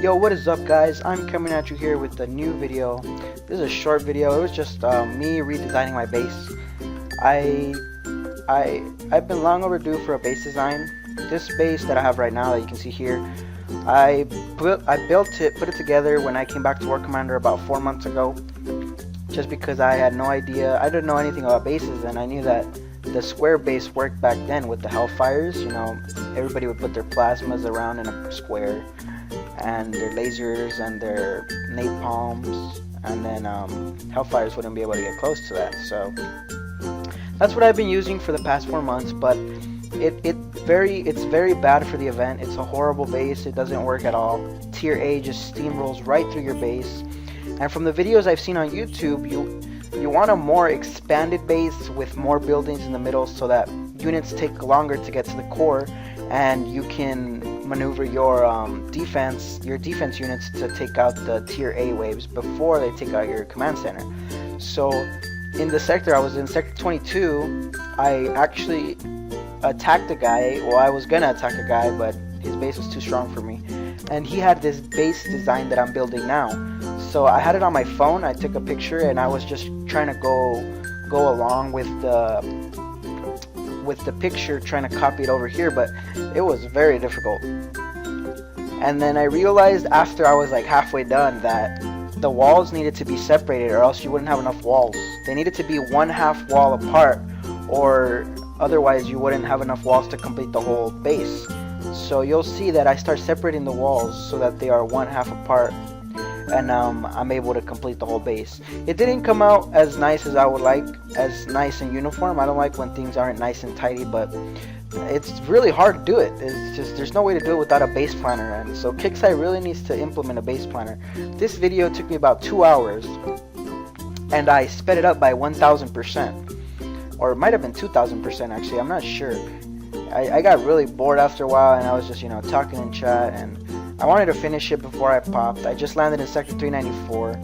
Yo, what is up, guys? I'm coming at you here with a new video. This is a short video. It was just me redesigning my base. I I've been long overdue for a base design. This base that I have right now that you can see here, I put it together when I came back to War Commander about 4 months ago. Just because I had no idea, I didn't know anything about bases, and I knew that the square base worked back then with the Hellfires. You know, everybody would put their plasmas around in a square, and their lasers and their napalms, and then Hellfires wouldn't be able to get close to that. So that's what I've been using for the past 4 months, but it's very bad for the event. It's a horrible base. It doesn't work at all. Tier A just steamrolls right through your base. And from the videos I've seen on YouTube, you want a more expanded base with more buildings in the middle so that units take longer to get to the core, and you can maneuver your defense units to take out the tier A waves before they take out your command center. So in the sector, I was in sector 22, I actually attacked a guy. Well, I was gonna attack a guy, but his base was too strong for me, and he had this base design that I'm building now. So I had it on my phone. I took a picture, and I was just trying to go along with the picture, trying to copy it over here, but it was very difficult. And then I realized after I was like halfway done that the walls needed to be separated, or else you wouldn't have enough walls. They needed to be 1/2 wall apart, or otherwise you wouldn't have enough walls to complete the whole base. So you'll see that I start separating the walls so that they are 1/2 apart, and I'm able to complete the whole base. It didn't come out as nice as I would like, as nice and uniform. I don't like when things aren't nice and tidy, but it's really hard to do it. It's just, there's no way to do it without a base planner, and so Kixeye really needs to implement a base planner. This video took me about 2 hours, and I sped it up by 1000%, or it might have been 2000% actually, I'm not sure. I got really bored after a while, and I was just, you know, talking in chat, and I wanted to finish it before I popped. I just landed in sector 394,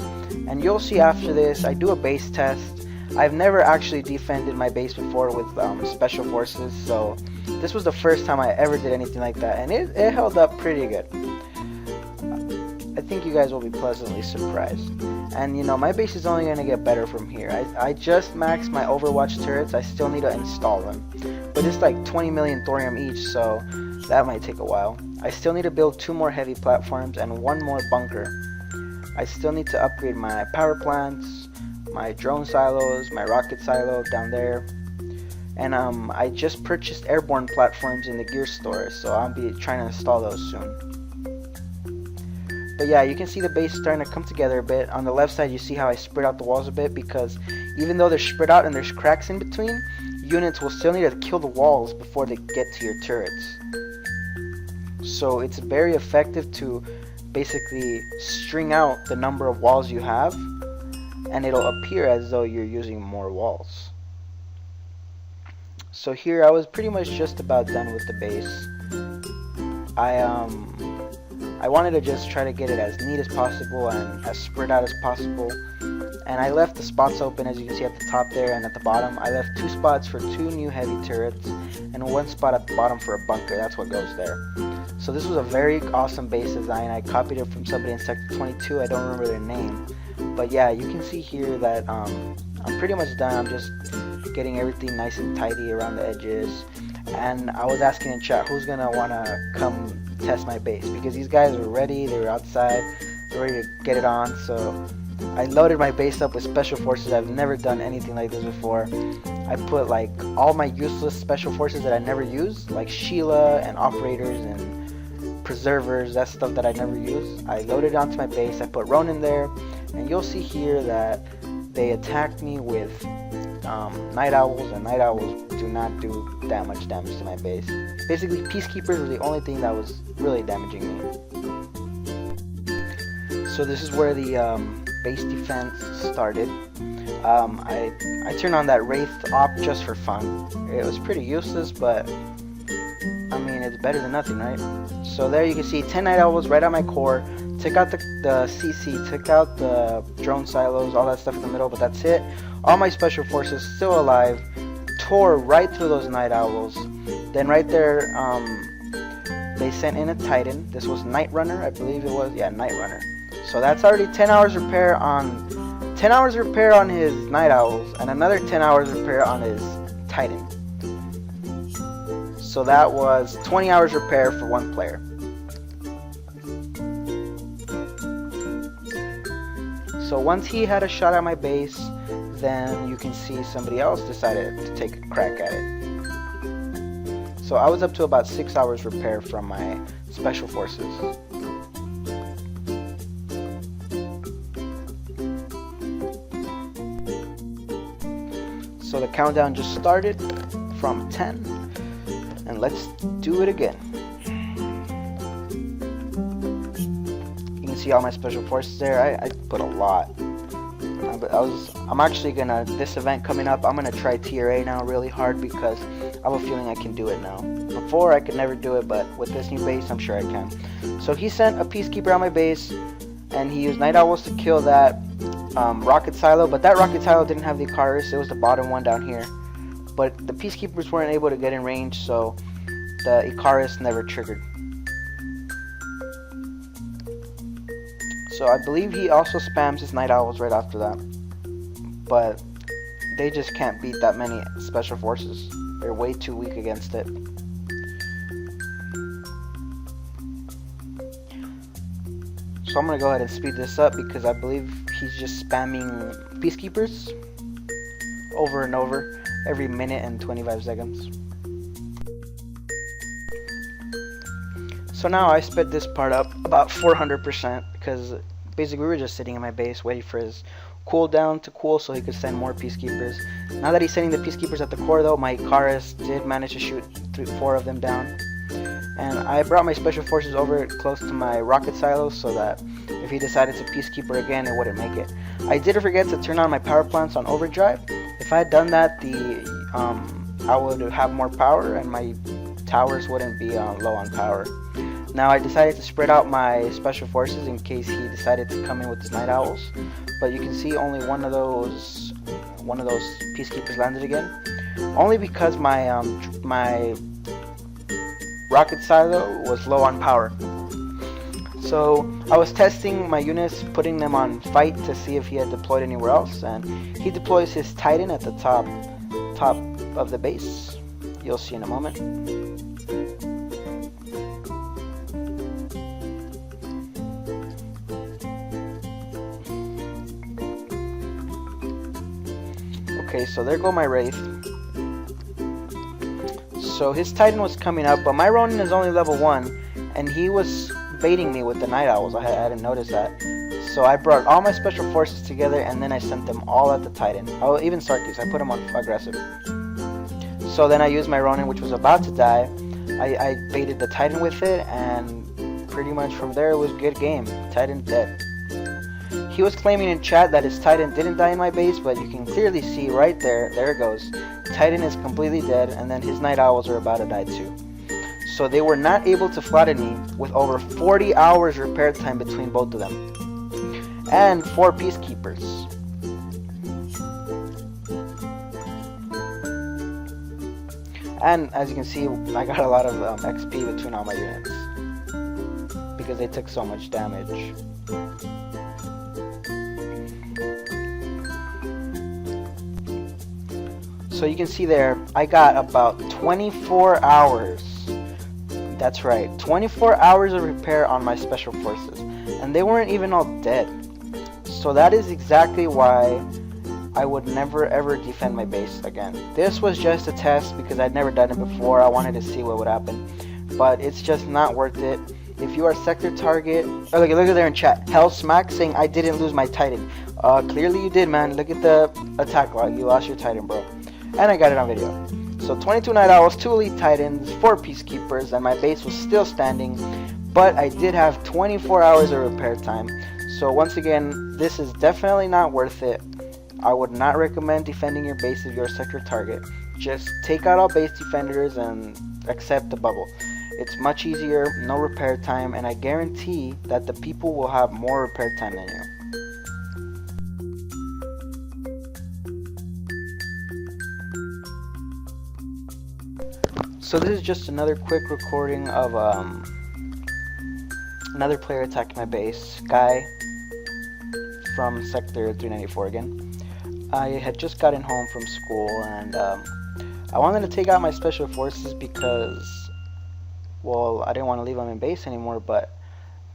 and you'll see after this I do a base test. I've never actually defended my base before with special forces, so this was the first time I ever did anything like that, and it held up pretty good. I think you guys will be pleasantly surprised. And you know, my base is only going to get better from here. I just maxed my Overwatch turrets. I still need to install them, but it's like 20 million thorium each, so that might take a while. I still need to build 2 more heavy platforms and 1 more bunker. I still need to upgrade my power plants, my drone silos, my rocket silo down there, and I just purchased airborne platforms in the gear store, so I'll be trying to install those soon. But yeah, you can see the base starting to come together a bit. On the left side, you see how I spread out the walls a bit, because even though they're spread out and there's cracks in between, units will still need to kill the walls before they get to your turrets. So it's very effective to basically string out the number of walls you have, and it'll appear as though you're using more walls. So here I was pretty much just about done with the base. I wanted to just try to get it as neat as possible and as spread out as possible, and I left the spots open, as you can see at the top there and at the bottom. I left 2 spots for 2 new heavy turrets and 1 spot at the bottom for a bunker. That's what goes there. So this was a very awesome base design. I copied it from somebody in sector 22. I don't remember their name, but yeah, you can see here that I'm pretty much done. I'm just getting everything nice and tidy around the edges, and I was asking in chat who's gonna wanna come test my base, because these guys were ready. They were outside, they were ready to get it on. So I loaded my base up with special forces. I've never done anything like this before. I put like all my useless special forces that I never use, like Sheila and operators and preservers, that stuff that I never use. I loaded it onto my base. I put Ronin there, and you'll see here that they attacked me with night owls, and night owls do not do that much damage to my base. Basically, peacekeepers were the only thing that was really damaging me. So this is where the base defense started. I turned on that Wraith op just for fun. It was pretty useless, but I mean, it's better than nothing, right? So there you can see 10 night owls right on my core. Took out the CC, took out the drone silos, all that stuff in the middle, but that's it. All my special forces still alive, tore right through those night owls. Then right there, they sent in a Titan. This was Night Runner, I believe it was. Yeah, Night Runner. So that's already 10 hours repair on 10 hours repair on his Night Owls and another 10 hours repair on his Titan. So that was 20 hours repair for one player. So once he had a shot at my base, then you can see somebody else decided to take a crack at it. So I was up to about 6 hours repair from my special forces. So the countdown just started from 10, and let's do it again. You can see all my special forces there. I put a lot. I'm actually gonna, this event coming up, I'm gonna try tier A now really hard because I have a feeling I can do it now. Before I could never do it, but with this new base I'm sure I can. So he sent a peacekeeper on my base, and he used Night Owls to kill that rocket silo, but that rocket silo didn't have the Icarus. It was the bottom one down here, but the peacekeepers weren't able to get in range, so the Icarus never triggered. So I believe he also spams his Night Owls right after that, but they just can't beat that many special forces. They're way too weak against it. So I'm gonna go ahead and speed this up because I believe he's just spamming peacekeepers over and over every minute and 25 seconds. So now I sped this part up about 400% because basically we were just sitting in my base waiting for his cooldown to cool so he could send more peacekeepers. Now that he's sending the peacekeepers at the core though, my Icarus did manage to shoot 4 of them down. And I brought my special forces over close to my rocket silos so that if he decided to peacekeeper again, it wouldn't make it. I did forget to turn on my power plants on overdrive. If I had done that, I would have more power and my towers wouldn't be low on power. Now I decided to spread out my special forces in case he decided to come in with his Night Owls, but you can see only one of those peacekeepers landed again, only because my my rocket silo was low on power. So I was testing my units, putting them on fight to see if he had deployed anywhere else, and he deploys his Titan at the top of the base. You'll see in a moment. Okay, so there go my Wraith. So his Titan was coming up, but my Ronin is only level 1, and he was baiting me with the Night Owls. I didn't notice that. So I brought all my special forces together, and then I sent them all at the Titan. Oh, even Sarkis, I put him on aggressive. So then I used my Ronin, which was about to die. I baited the Titan with it, and pretty much from there it was good game. Titan dead. He was claiming in chat that his Titan didn't die in my base, but you can clearly see right there, there it goes. Titan is completely dead, and then his Night Owls are about to die too. So they were not able to flatten me with over 40 hours repair time between both of them. And 4 peacekeepers. And as you can see, I got a lot of XP between all my units because they took so much damage. So you can see there, I got about 24 hours. That's right, 24 hours of repair on my special forces. And they weren't even all dead. So that is exactly why I would never ever defend my base again. This was just a test because I'd never done it before. I wanted to see what would happen. But it's just not worth it. If you are sector target, oh, look at there in chat. Hell Smack saying I didn't lose my Titan. Clearly you did, man. Look at the attack log. You lost your Titan, bro. And I got it on video. So 22 Night Owls, 2 Elite Titans, 4 Peacekeepers, and my base was still standing. But I did have 24 hours of repair time. So once again, this is definitely not worth it. I would not recommend defending your base if you're a sector target. Just take out all base defenders and accept the bubble. It's much easier, no repair time, and I guarantee that the people will have more repair time than you. So this is just another quick recording of another player attacking my base, Sky from Sector 394 again. I had just gotten home from school and I wanted to take out my special forces because, well, I didn't want to leave them in base anymore, but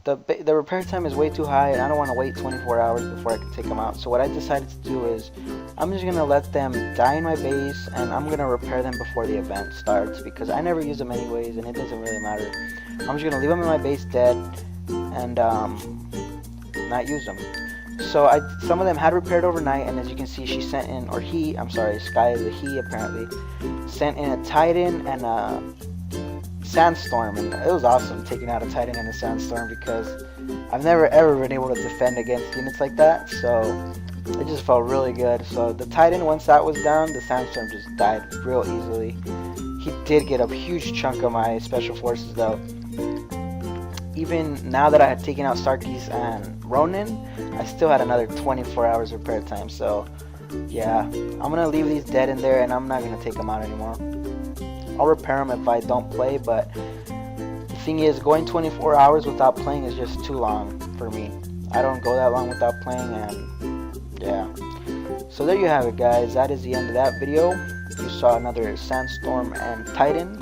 the repair time is way too high and I don't want to wait 24 hours before I can take them out. So what I decided to do is I'm just going to let them die in my base and I'm going to repair them before the event starts because I never use them anyways and it doesn't really matter. I'm just going to leave them in my base dead and not use them. So some of them had repaired overnight, and as you can see, she sent in, or he, I'm sorry, Sky is a he apparently, sent in a Titan and a Sandstorm, and it was awesome taking out a Titan and a Sandstorm because I've never ever been able to defend against units like that, so it just felt really good. So the Titan, once that was down, the Sandstorm just died real easily. He did get a huge chunk of my special forces though. Even now that I had taken out Sarkis and Ronin, I still had another 24 hours repair time. So yeah, I'm gonna leave these dead in there and I'm not gonna take them out anymore. I'll repair them if I don't play, but the thing is, going 24 hours without playing is just too long for me. I don't go that long without playing, and yeah. So there you have it, guys. That is the end of that video. You saw another Sandstorm and Titan.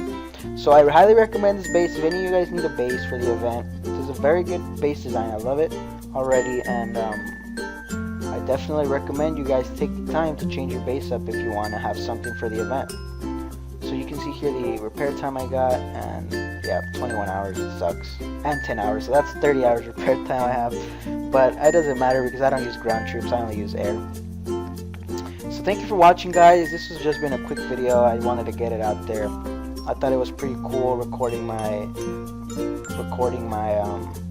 So I highly recommend this base if any of you guys need a base for the event. This is a very good base design. I love it already, and I definitely recommend you guys take the time to change your base up if you want to have something for the event. So you can see here the repair time I got, and yeah, 21 hours, it sucks, and 10 hours, so that's 30 hours repair time I have, but it doesn't matter because I don't use ground troops, I only use air. So thank you for watching, guys. This has just been a quick video. I wanted to get it out there. I thought it was pretty cool recording my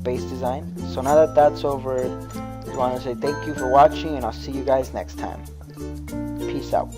base design. So now that that's over, I want to say thank you for watching, and I'll see you guys next time. Peace out.